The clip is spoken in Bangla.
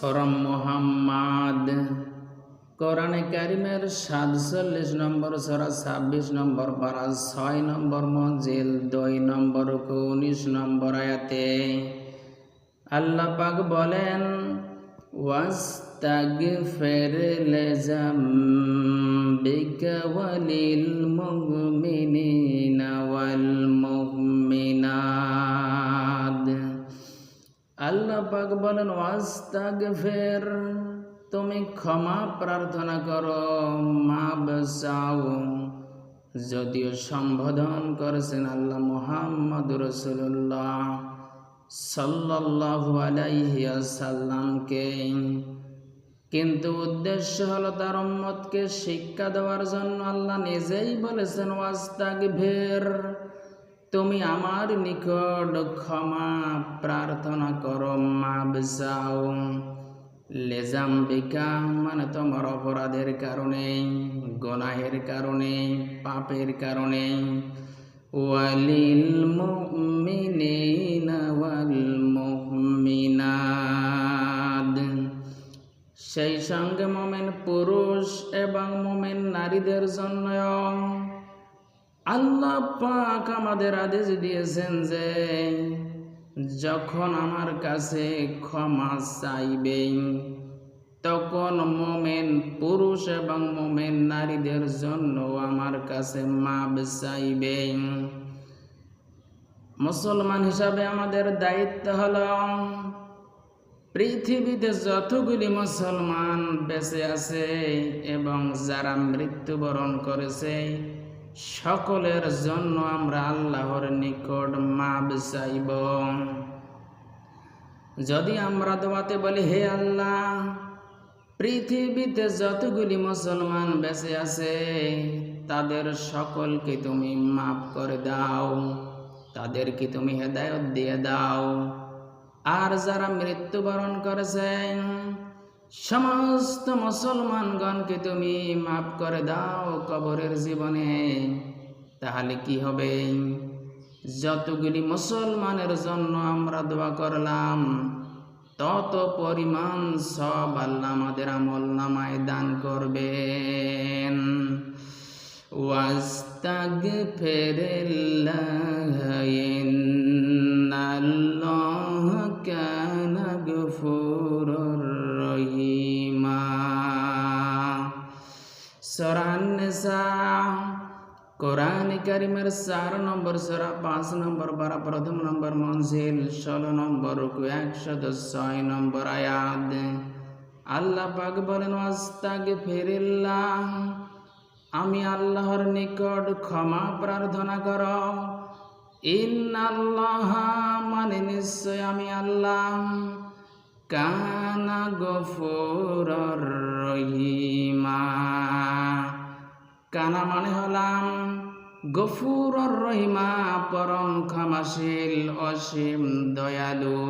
সূরা মুহাম্মাদ কোরআনে কারিমের ৪৭ নম্বর সূরা ২৬ নম্বর পারা ৬ নম্বর মঞ্জিল ২ নম্বর ১৯ নম্বর আয়াতে আল্লাহ পাক বলেন ওয়াস্তাগফির লিযামবিকা ওয়ালিল মুমিনিনা ওয়াল মুমিনাত। আল্লাহ পাক বলেন ওয়াস্তাগফির, তুমি ক্ষমা প্রার্থনা করো, মাফ চাও। যদিও সম্বোধন করেছেন আল্লাহ মুহাম্মদ রাসূলুল্লাহ সাল্লাল্লাহু আলাইহি ওয়াসাল্লামকে, কিন্তু উদ্দেশ্য হলো তার উম্মতকে শিক্ষা দেওয়ার জন্য। আল্লাহ নিজেই বলেছেন ওয়াস্তাগফির, তুমি আমার নিকট ক্ষমা প্রার্থনা করো, মাফ চাও। লিযামবিকা মানে তোমার অপরাধের কারণে, গুনাহের কারণে, পাপের কারণে। ওয়ালিল মুমিনিনা ওয়াল মুমিনাত, সেই সঙ্গে মুমিন পুরুষ এবং মুমিন নারীদের জন্য আল্লাহ পাক আমাদের আদেশ দিয়েছেন যে যখন আমার কাছে ক্ষমা চাইবেন তখন মুমিন পুরুষ এবং মুমিন নারীদের জন্য আমার কাছে মাফ চাইবেন। মুসলমান হিসাবে আমাদের দায়িত্ব হলো পৃথিবীতে যতগুলি মুসলমান বেঁচে আছে এবং যারা মৃত্যুবরণ করেছে সকলের জন্য আমরা আল্লাহর নিকট মাফ চাইব। যদি আমরা দোয়াতে বলি হে আল্লাহ, পৃথিবীতে যতগুলি মুসলমান বেঁচে আছে তাদের সকলকে তুমি মাফ করে দাও, তাদেরকে তুমি হেদায়েত দিয়ে দাও। আর যারা মৃত্যুবরণ করেছেন সমস্ত মুসলমানগণকে তুমি মাফ করে দাও কবরের জীবনে। তাহলে কি হবে? যতগুলি মুসলমানের জন্য আমরা দোয়া করলাম তত পরিমাণ সব আল্লাহ আমাদের আমল নামায় দান করবেন। ওয়াস্তাগফিরিল্লাহ ইন্নাল্লাহা কানা গফুরুর রহিমা। সূরা আন-নিসা কোরআনে কারিমের ৪ নম্বর সূরা ৫ নম্বর পারা প্রথম নম্বর মঞ্জিল ১৬ নম্বর রুকু ১০৬ নম্বর আয়াত আল্লাহ পাক বলেন ওয়াস্তাগফিরিল্লাহ, আমি আল্লাহর নিকট ক্ষমা প্রার্থনা করো। ইন্নাল্লাহা মানে নিশ্চয় আমি আল্লাহ, কানা গফুরুর রহিমা, কানা মানে হলাম গফুরুর রহিমা পরম ক্ষমাশীল অসীম দয়ালু।